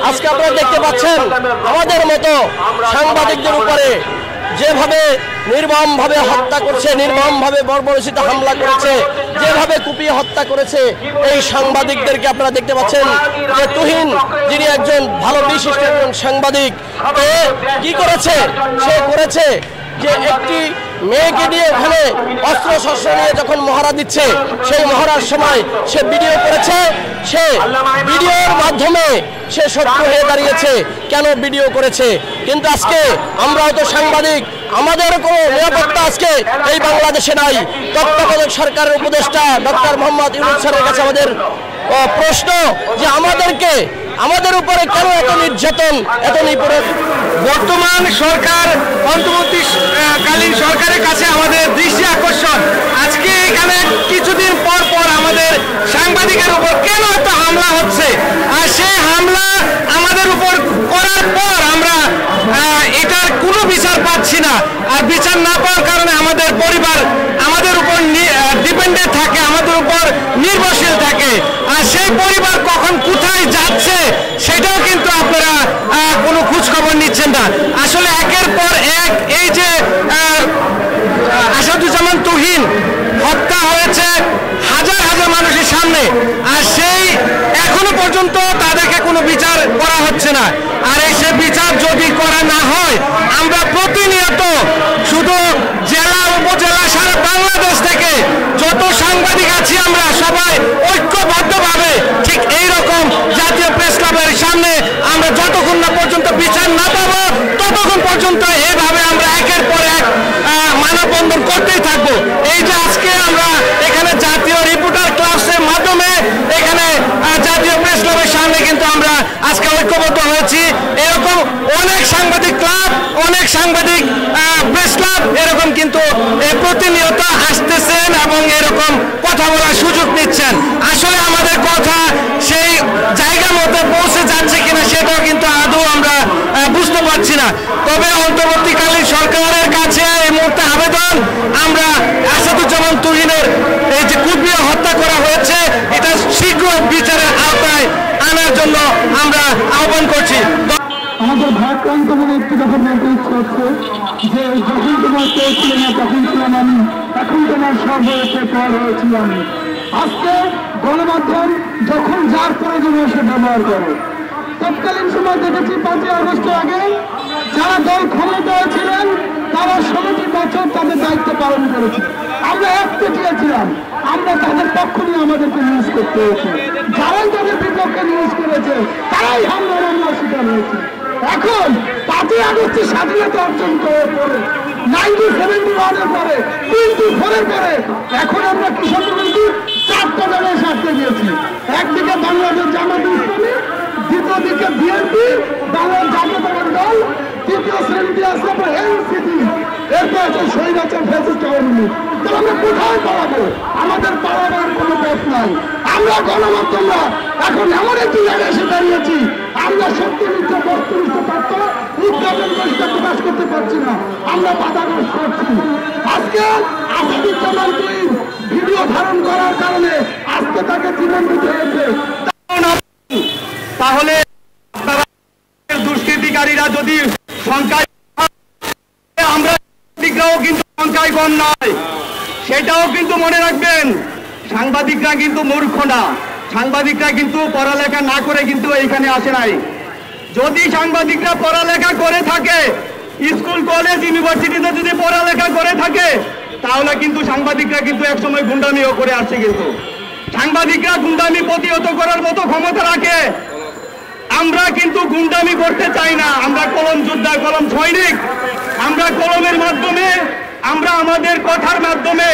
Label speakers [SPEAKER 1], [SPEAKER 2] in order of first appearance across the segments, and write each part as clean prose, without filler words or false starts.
[SPEAKER 1] আজকে আপনারা দেখতে পাচ্ছেন আমাদের মতো সাংবাদিকদের উপরে যেভাবে নির্মমভাবে হত্যা করছে, নির্মমভাবে বর্বরচিত হামলা করেছে, যেভাবে কুপিয়ে হত্যা করেছে এই সাংবাদিকদেরকে আপনারা দেখতে পাচ্ছেন যে তুহিন যিনি একজন ভালো বিশিষ্ট একজন সাংবাদিক, কি করেছে, সে করেছে যে একটি মেয়েকে দিয়ে ওখানে অস্ত্র শস্ত্র নিয়ে যখন মহড়া দিচ্ছে সেই মহড়ার সময় সে ভিডিও করেছে, সে ভিডিওর মাধ্যমে সে শত্রু হয়ে দাঁড়িয়েছে। কেন ভিডিও করেছে? কিন্তু আজকে আমরাও তো সাংবাদিক, আমাদের কোনো নিরাপত্তা আজকে এই বাংলাদেশে নাই। তত্ত্বাবধায়ক সরকারের উপদেষ্টা ডক্টর মোহাম্মদ ইউনূস স্যারের কাছে আমাদের প্রশ্ন যে আমাদের উপরে কেন এত নির্যাতন, এত নিপীড়ন?
[SPEAKER 2] বর্তমান সরকার অন্তর্বর্তীকালীন সরকারের কাছে আমাদের দৃষ্টি আকর্ষণ, আজকে এখানে কিছুদিন পর পর আমাদের সাংবাদিকের উপর কেন এত হামলা হচ্ছে, আর সেই হামলা আমাদের উপর করার পর আমরা এটার কোনো বিচার পাচ্ছি না। আর বিচার না পাওয়ার কারণে আমাদের পরিবার আমাদের উপর ডিপেন্ডেন্ট থাকে, আমাদের উপর নির্ভরশীল থাকে। আর সেই পরিবার কখন কোথায় যাচ্ছে সেটাও কিন্তু আপনারা কোনো খোঁজ খবর নিচ্ছেন না। আসলে একের পর এক এই যে আসাদুজ্জামান তুহিন হত্যা হয়েছে হাজার হাজার মানুষের সামনে, আর সেই এখনো পর্যন্ত তাদেরকে কোনো বিচার করা হচ্ছে না। আর এই সে বিচার যদি করা না হয় আমরা প্রতিনিয়ত শুধু জেলা উপজেলা সারা বাংলাদেশ থেকে যত সাংবাদিক আছি আমরা সবাই ঐক্যবদ্ধভাবে ঠিক এইরকম জাতীয় প্রেস ক্লাবের সামনে আমরা যতক্ষণ না পর্যন্ত বিচার না পাবো ততক্ষণ পর্যন্ত এইভাবে আমরা একের পর এক মানববন্ধন করতেই থাকবো। এই যে আজকে আমরা এখানে জাতীয় রিপোর্টার ক্লাবের মাধ্যমে এখানে জাতীয় প্রেস ক্লাবের সামনে কিন্তু আমরা আজকে ঐক্যবদ্ধ হয়েছি। এরকম অনেক সাংবাদিক ক্লাব, অনেক সাংবাদিক প্রেস ক্লাব এরকম কিন্তু প্রতিনিয়ত আসতেছেন এবং এরকম কথা বলার সুযোগ নিচ্ছেন। আসলে আমাদের কথা সেই জায়গার মধ্যে পৌঁছে যাচ্ছে কিনা সেটাও কিন্তু আদৌ আমরা বুঝতে পারছি না। তবে অন্তর্বর্তীকালীন সরকারের কাছে এই মুহূর্তে আবেদন, আমরা আসাদুজ্জামান তুহিনের এই যে কুপিয়ে হত্যা করা হয়েছে এটা শীঘ্র বিচারের আওতায় আনার জন্য আমরা আহ্বান করছি।
[SPEAKER 3] আমাদের ভারাক্রান্ত মনে একটু যখন বলতে ইচ্ছে হচ্ছে যে যখন তোমার কেউ ছিল না তখন ছিলাম আমি, এখন তোমার সব হয়েছে পর হয়েছিল আমি। আজকে গণমাধ্যম যখন যার প্রয়োজন সে ব্যবহার করে। তৎকালীন সময় দেখেছি 5ই আগস্টের আগে যারা দল ক্ষমতায় ছিলেন তারা 16টি বছর তাদের দায়িত্ব পালন করেছে। আমরা একচেটিয়া ছিলাম, আমরা তাদের পক্ষ নিয়ে আমাদেরকে নিউজ করতে হয়েছে। যারাই তাদের বিপক্ষে নিউজ করেছে তারাই হামলার শিকার হয়েছে। এখন 5ই আগস্টের স্বাধীনতা অর্জন করার পরে 1971-এর পরে 24-এর পরে এখন আমরা কি শুনতে পেয়েছি? 4টা দলের স্বার্থে গিয়েছি। একদিকে বাংলাদেশ জামাত ইসলামী, দ্বিতীয় দিকে বিএনপি, বাংলাদেশ জাতীয়তাবাদী দল, তৃতীয় শ্রেণীতে আছে এনসিপি, এরপর আছে স্বৈরাচার ফ্যাসিস্ট আওয়ামী লীগ। তো আমরা কোথায় পালাবো? আমাদের পালাবার কোনো পথ নাই। আমরা গণমাধ্যমরা এখন এমন একটি জায়গায় এসে দাঁড়িয়েছি, আমরা সত্যনিষ্ঠ বস্তুনিষ্ঠ তথ্য উদ্ঘাটন করে প্রকাশ করতে পারছি না, আমরা বাধাগ্রস্ত হচ্ছি। আজকে আসাদুজ্জামান তুহিন ভিডিও ধারণ করার কারণে আজকে তাকে জীবন দিতে হয়েছে।
[SPEAKER 2] তাহলে দুষ্কৃতিকারীরা যদি সংখ্যায়, আমরা কিন্তু সংখ্যায় কম নয়, সেটাও কিন্তু মনে রাখবেন। সাংবাদিকরা কিন্তু মূর্খ না, সাংবাদিকরা কিন্তু পড়ালেখা না করে কিন্তু এইখানে আসে নাই। যদি সাংবাদিকরা পড়ালেখা করে থাকে, স্কুল কলেজ ইউনিভার্সিটিতে যদি পড়ালেখা করে থাকে, তাহলে কিন্তু সাংবাদিকরা কিন্তু একসময় গুন্ডামিও করে আসছে। কিন্তু সাংবাদিকরা গুন্ডামি প্রতিহত করার মতো ক্ষমতা রাখে। আমরা কিন্তু গুন্ডামি করতে চাই না, আমরা কলম যোদ্ধা, কলম সৈনিক। আমরা কলমের মাধ্যমে, আমরা আমাদের কথার মাধ্যমে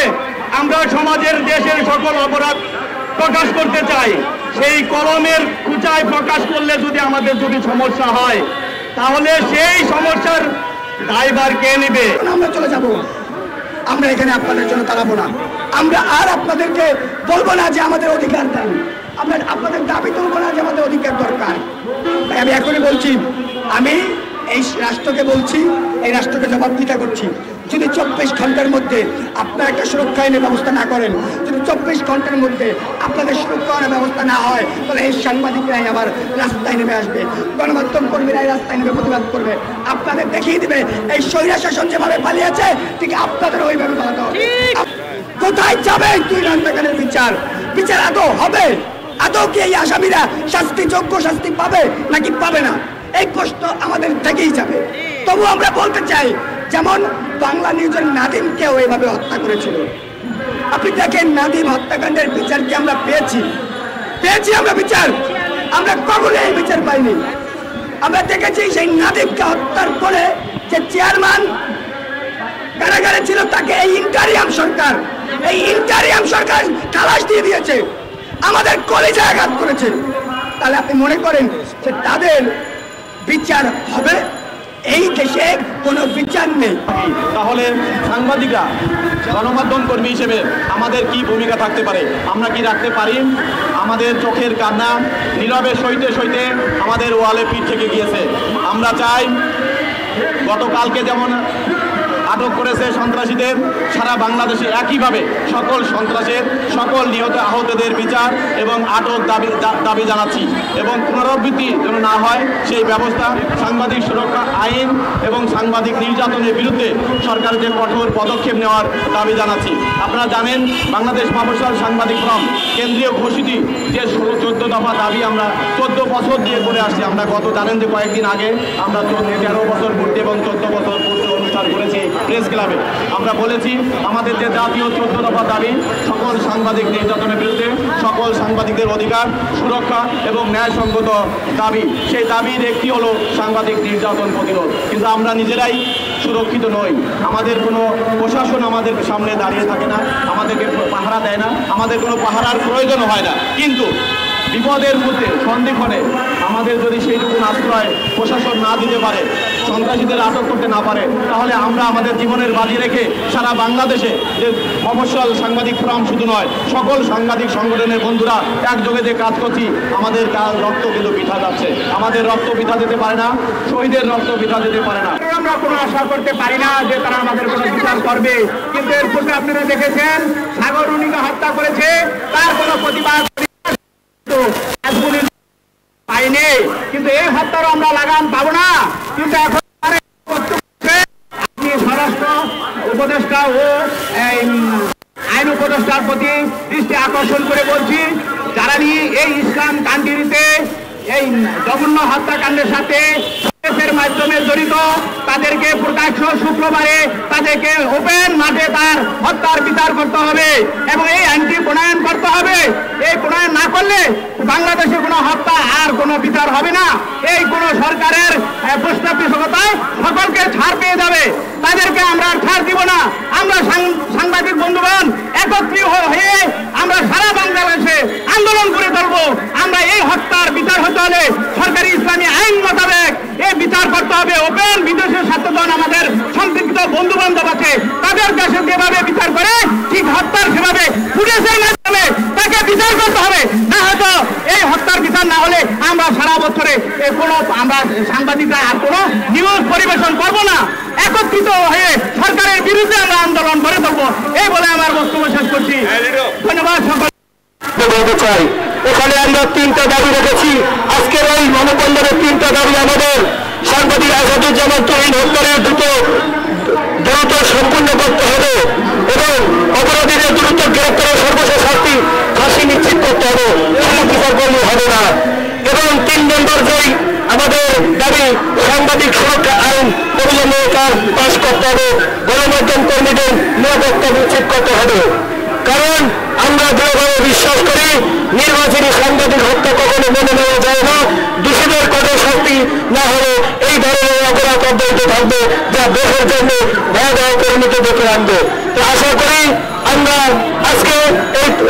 [SPEAKER 2] আমরা সমাজের দেশের সকল অপরাধ প্রকাশ করতে চাই। সেই কলমের খুঁচায় প্রকাশ করলে যদি আমাদের যদি সমস্যা হয় তাহলে সেই সমস্যার দায়ভার কে নেবে?
[SPEAKER 3] আমরা চলে যাব, আমরা এখানে আপনাদের জন্য দাঁড়াবো না। আমরা আর আপনাদেরকে বলবো না যে আমাদের অধিকার দেন, আমরা আপনাদের দাবি তুলবো না যে আমাদের অধিকার দরকার। তাই আমি এখনই বলছি, আমি এই রাষ্ট্রকে বলছি, এই রাষ্ট্রকে জবাবদিহিতা করছি। যদি 24 ঘন্টার মধ্যে আপনার একটা সুরক্ষা আইনের ব্যবস্থা না করেন, যদি 24 ঘন্টার মধ্যে আপনাদের সুরক্ষা আইনের ব্যবস্থা না হয়, তাহলে এই সাংবাদিকরাই আবার রাস্তায় নেমে আসবে, গণমাধ্যম কর্মীরাই রাস্তায় নেমে প্রতিবাদ করবে, আপনাদের দেখিয়ে দিবে এই স্বৈরা শাসন যেভাবে পালিয়েছে ঠিক আপনাদের ওইভাবে পালাতে হবে। কোথায় যাবে 2 হত্যাকাণ্ডের বিচার? বিচার আদৌ হবে? আদৌ কি এই আসামিরা শাস্তিযোগ্য শাস্তি পাবে নাকি পাবে না? এই প্রশ্ন আমাদের থেকেই যাবে। তবু আমরা বলতে চাই, যেমন বাংলা নিউজের নাদিমকেও এইভাবে হত্যা করেছিল, আপনি দেখেন নাদিম হত্যাকাণ্ডের বিচার কি আমরা পেয়েছি? আমরা বিচার, আমরা কখনো এই বিচার পাইনি। আমরা দেখেছি সেই নাদিমকে হত্যার পরে যে চেয়ারম্যান কারাগারে ছিল তাকে এই ইন্টারিয়াম সরকার খালাস দিয়ে দিয়েছে, আমাদের কলেজে আঘাত করেছে। তাহলে আপনি মনে করেন যে তাদের বিচার হবে? এই দেশে কোনো বিচার নেই।
[SPEAKER 4] তাহলে সাংবাদিকরা, গণমাধ্যম কর্মী হিসেবে আমাদের কি ভূমিকা থাকতে পারে? আমরা কি রাখতে পারি? আমাদের চোখের কান্না নীরবে সইতে সইতে আমাদের ওয়ালে পিঠ থেকে গিয়েছে। আমরা চাই গতকালকে যেমন আটক করেছে সন্ত্রাসীদের, সারা বাংলাদেশে একইভাবে সকল সন্ত্রাসের সকল নিহত আহতদের বিচার এবং আটক দাবি জানাচ্ছি, এবং পুনরাবৃত্তি যেন না হয় সেই ব্যবস্থা, সাংবাদিক সুরক্ষা আইন এবং সাংবাদিক নির্যাতনের বিরুদ্ধে সরকারের যে কঠোর পদক্ষেপ নেওয়ার দাবি জানাচ্ছি। আপনারা জানেন বাংলাদেশ মফস্বল সাংবাদিক ফোরাম কেন্দ্রীয় ঘোষিত যে 14 দফা দাবি আমরা 14 বছর দিয়ে করে আসছি। আমরা জানেন যে কয়েকদিন আগে আমরা 13 বছর পূর্তি এবং 14 বছর পূর্তি অনুষ্ঠান করেছি প্রেস ক্লাবে। আমরা বলেছি আমাদের যে জাতীয় 14 দফা দাবি, সকল সাংবাদিক নির্যাতনের বিরুদ্ধে সকল সাংবাদিকদের অধিকার সুরক্ষা এবং ন্যায়সঙ্গত দাবি, সেই দাবির একটি হলো সাংবাদিক নির্যাতন প্রতিরোধ। কিন্তু আমরা নিজেরাই সুরক্ষিত নই, আমাদের কোনো প্রশাসন আমাদের সামনে দাঁড়িয়ে থাকে না, আমাদেরকে পাহারা দেয় না, আমাদের কোনো পাহারার প্রয়োজনও হয় না। কিন্তু বিপদের মধ্যে সন্ধিক্ষণে আমাদের যদি সেইটুকু আশ্রয় প্রশাসন না দিতে পারে, সন্ত্রাসীদের আটক করতে না পারে, তাহলে আমরা আমাদের জীবনের বাজি রেখে সারা বাংলাদেশে যে মফস্বল সাংবাদিক ফোরাম শুধু নয়, সকল সাংবাদিক সংগঠনের বন্ধুরা একযোগে যে কাজ করছি, আমাদের রক্ত কিন্তু বৃথা যাচ্ছে। আমাদের রক্ত বৃথা যেতে পারে না, শহীদের রক্ত বৃথা যেতে পারে না।
[SPEAKER 3] আমরা কোনো আশা করতে পারি না যে তারা আমাদের কোনো বিচার করবে। কিন্তু এর পূর্বে আপনারা দেখেছেন সাগর রুনিকে হত্যা করেছে, তার কোনো প্রতিবাদ পাইনি, কিন্তু এই হত্যারও আমরা লাগাম পাবো না। কিন্তু এখন আপনি স্বরাষ্ট্র উপদেষ্টা ও আইন উপদেষ্টার প্রতি দৃষ্টি আকর্ষণ করে বলছি, যারা নিয়ে এই ইসলাম কান্ট্রিতে এই জঘন্য হত্যাকাণ্ডের সাথে মাধ্যমে জড়িত, তাদেরকে প্রকাশ্য শুক্রবারে তাদেরকে ওপেন মাঠে তার হত্যার বিচার করতে হবে এবং এই আইনটি প্রণয়ন করতে হবে। এই প্রণয়ন না করলে বাংলাদেশে কোনো হত্যা আর কোনো বিচার হবে না। এই কোনো সরকারের পৃষ্ঠপোষকতায় সকলকে ছাড় পেয়ে যাবে, তাদেরকে আমরা ছাড় দিব না। আমরা সাংবাদিক বন্ধুগণ একত্রিত হয়ে আমরা সারা বাংলাদেশে আন্দোলন করে তুলব। আমরা এই হত্যার বিচার হতে হলে সরকারি ইসলামী আইন মোতাবেক এই বিচার করতে হবে। ওপেন বিদেশের স্বার্থজন আমাদের সম্পৃক্ত বন্ধু বান্ধব আছে, তাদের দেশে যেভাবে বিচার করে ঠিক হত্যার সেভাবে পুলিশের মাধ্যমে তাকে বিচার করতে হবে। না হয়তো এই হত্যার বিচার না হলে আমরা সারা বছরে কোনো আমরা সাংবাদিকরা আর কোনো নিউজ পরিবেশন করব না। একত্রিত হয়ে সরকারের বিরুদ্ধে আমরা আন্দোলন করে তুলবো, এই বলে আমার বক্তব্য শেষ করছি। ধন্যবাদ। সকল
[SPEAKER 1] বলতে চাই, এখানে আমরা 3টা দাবি রেখেছি। আজকের এই মানববন্ধনের 3টা দাবি আমাদের সাংবাদিক আসাদুজ্জামান তুহিন হত্যার দ্রুত সম্পূর্ণ করতে হবে এবং অপরাধীদের দ্রুত গ্রেপ্তারের সর্বশেষ শাস্তি ফাঁসি নিশ্চিত করতে হবে, বিচারকর্মী হবে না। এবং 3 নম্বর যেই আমাদের দাবি, সাংবাদিক সুরক্ষা আইন প্রয়োজনীয় পাস করতে হবে, গণমাধ্যম কর্মীদের নিরাপত্তা নিশ্চিত করতে হবে। কারণ আমরা দৃঢ়ভাবে বিশ্বাস করি নির্বাচনী সাংবাদিক হত্যা কখনো মেনে নেওয়া যায় না। দোষীদের কঠোর শাস্তি না হলে এই ধরনের অপরাধ অব্যাহত থাকবে, যা দেশের জন্য ভয়াবহ পরিণতি ডেকে আনবে। তো আশা করি আমরা আজকে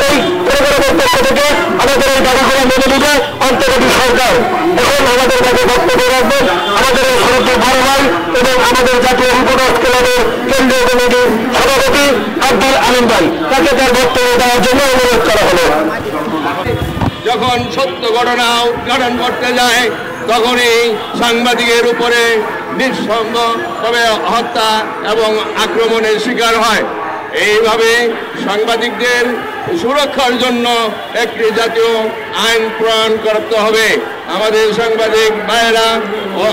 [SPEAKER 1] এই প্রোগ্রামের পক্ষ থেকে আমাদের এই দাবিগুলো মেনে নিবে অন্তর্বর্তী সরকার। এখন আমাদের কাছে বক্তব্য রাখবেন আমাদের এই সড়কের বড় ভাই এবং আমাদের জাতীয় রিপোর্টার্স ক্লাবের কেন্দ্রীয় কমিটির সভাপতি আব্দুল আমিন ভাই, তাকে তার বক্তব্য দেওয়ার জন্য অনুরোধ করা হলো।
[SPEAKER 5] যখন সত্য ঘটনা উদ্ঘাটন করতে যায় তখনই সাংবাদিকের উপরে নিঃসঙ্গভাবে হত্যা এবং আক্রমণের শিকার হয়। এইভাবে সাংবাদিকদের সুরক্ষার জন্য একটি জাতীয় আইন প্রণয়ন করতে হবে। আমাদের সাংবাদিক ভাইয়েরা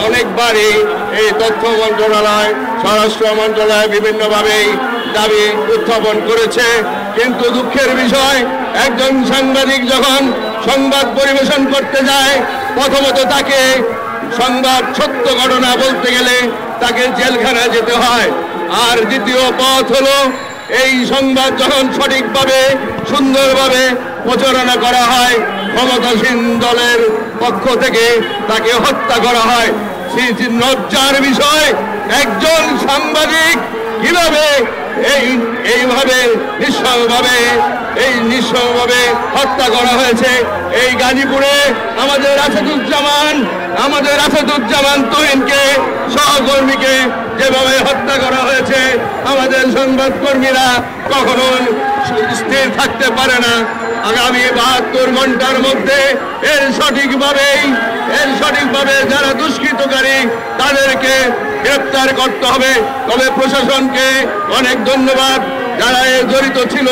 [SPEAKER 5] অনেকবারই এই তথ্য মন্ত্রণালয়, স্বরাষ্ট্র মন্ত্রণালয় বিভিন্নভাবেই দাবি উত্থাপন করেছে, কিন্তু দুঃখের বিষয় একজন সাংবাদিক যখন সংবাদ পরিবেশন করতে যায় প্রথমত তাকে সংবাদ সত্য ঘটনা বলতে গেলে তাকে জেলখানায় যেতে হয়, আর দ্বিতীয় পথ হলো এই সংবাদ যখন সঠিকভাবে সুন্দরভাবে প্রচারণা করা হয় ক্ষমতাসীন দলের পক্ষ থেকে তাকে হত্যা করা হয়। লজ্জার বিষয় একজন সাংবাদিক কিভাবে এইভাবে নিঃস্বভাবে হত্যা করা হয়েছে। এই গাজীপুরে আমাদের আসাদুজ্জামান তুহিনকে সহকর্মীকে যেভাবে হত্যা করা হয়েছে, আমাদের সংবাদকর্মীরা কখনো স্থির থাকতে পারে না। আগামী 72 ঘন্টার মধ্যে এর সঠিকভাবে যারা দুষ্কৃতকারী তাদেরকে গ্রেপ্তার করতে হবে। তবে প্রশাসনকে অনেক ধন্যবাদ, যারা জড়িত ছিল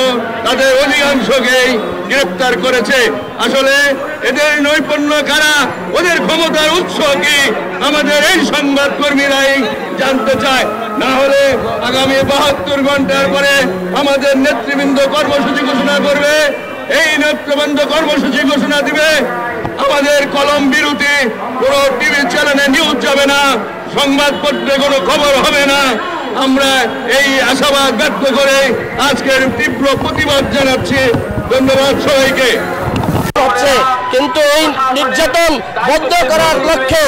[SPEAKER 5] তাদের অধিকাংশকেই গ্রেপ্তার করেছে। আসলে এদের নৈপুণ্য কারা, ওদের ক্ষমতার উৎস কি, আমাদের এই সংবাদকর্মীরাই জানতে চায়। না হলে আগামী 72 ঘন্টার পরে আমাদের নেতৃবৃন্দ কর্মসূচি ঘোষণা করবে। এই নেতৃবৃন্দ কর্মসূচি ঘোষণা দিবে, আমাদের কলম বিরতি, কোনো টিভি চ্যানেলে নিউজ যাবে না, সংবাদপত্রে কোনো খবর হবে না। আমরা এই আশাবাদ ব্যক্ত করে আজকের তীব্র প্রতিবাদ জানাচ্ছি। ধন্যবাদ সবাইকে।
[SPEAKER 1] কিন্তু এই নির্যাতন বন্ধ করার লক্ষ্যে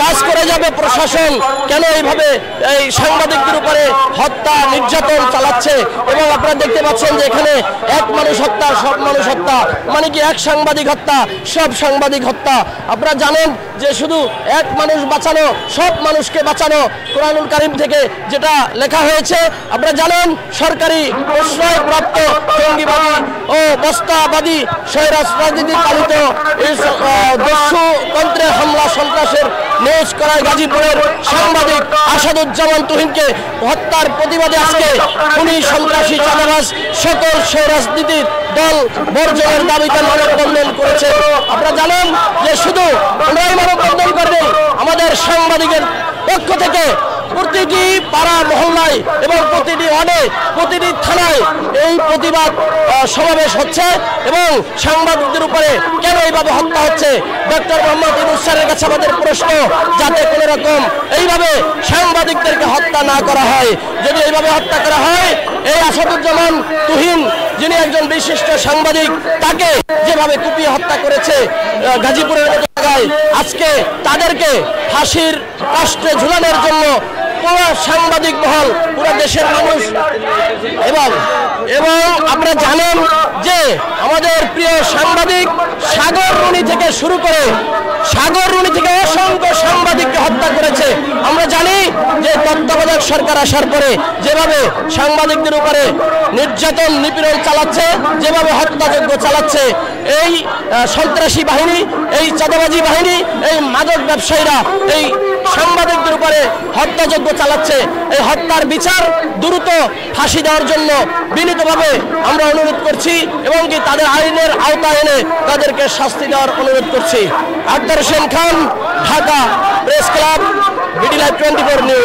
[SPEAKER 1] কাজ করে যাবে প্রশাসন। কেন এইভাবে এই সাংবাদিকদের উপরে হত্যা নির্যাতন চালাচ্ছে? এবং আপনারা দেখতে পাচ্ছেন যে এখানে এক মানুষ হত্যা সব মানুষ হত্যা, মানে কি এক সাংবাদিক হত্যা সব সাংবাদিক হত্যা। আপনারা জানেন যে শুধু এক মানুষ বাঁচানো সব মানুষকে বাঁচানো, কোরআনুল কারীম থেকে যেটা লেখা হয়েছে। আপনারা জানেন সরকারি প্রশ্রয়প্রাপ্ত জঙ্গিবাদী ও বস্তাবাদী স্বৈরাজ রাজনীতি পালিত এই দস্যুতন্ত্রের হামলা সন্ত্রাসের নিউজ করায় গাজীপুরের সাংবাদিক আসাদুজ্জামান তুহিনকে হত্যার প্রতিবাদে আজকে খুনি সন্ত্রাসী চাঁদাবাজ সকল স্বৈরাজনীতির দল বর্জনের দাবিতে মানববন্ধন করেছে। আপনারা জানেন যে শুধু ওনারাই মানববন্ধন করবে, আমাদের সাংবাদিকের পক্ষ থেকে প্রতিটি পাড়া মহল্লায় এবং প্রতিটি ওয়ার্ডে প্রতিটি থানায় এই প্রতিবাদ সমাবেশ হচ্ছে। এবং সাংবাদিকদের উপরে কেন এইভাবে হত্যা হচ্ছে, ডক্টর মোহাম্মদ ইউনূস স্যারের কাছে আমাদের প্রশ্ন, যাতে কোনো রকম এইভাবে সাংবাদিকদেরকে হত্যা না করা হয়। যদি এইভাবে হত্যা করা হয়, এই আসাদুজ্জামান তুহিন যিনি একজন বিশিষ্ট সাংবাদিক, তাকে যেভাবে কুপিয়ে হত্যা করেছে গাজীপুরের মতো জায়গায়, আজকে তাদেরকে ফাঁসির কাস্টে ঝুলানোর জন্য পুরো সাংবাদিক মহল, পুরো দেশের মানুষ এবং আপনারা জানেন যে আমাদের প্রিয় সাংবাদিক সাগর রুনি থেকে শুরু করে অসংখ্য সাংবাদিককে হত্যা করেছে। আমরা জানি যে তত্ত্বাবধায়ক সরকার আসার পরে যেভাবে সাংবাদিকদের উপরে নির্যাতন নিপীড়ন চালাচ্ছে, যেভাবে হত্যাযজ্ঞ চালাচ্ছে এই সন্ত্রাসী বাহিনী, এই চাঁদাবাজি বাহিনী, এই মাদক ব্যবসায়ীরা এই সাংবাদিকদের উপরে হত্যাযজ্ঞ চালাচ্ছে। এই হত্যার বিচার দ্রুত ফাঁসি দেওয়ার জন্য বিনীতভাবে আমরা অনুরোধ করছি এবং কি তাদের আইনের আওতায় এনে তাদেরকে শাস্তি দেওয়ার অনুরোধ করছি। Akhtar Hossain Khan, Dhaka press club, BD live 24 news.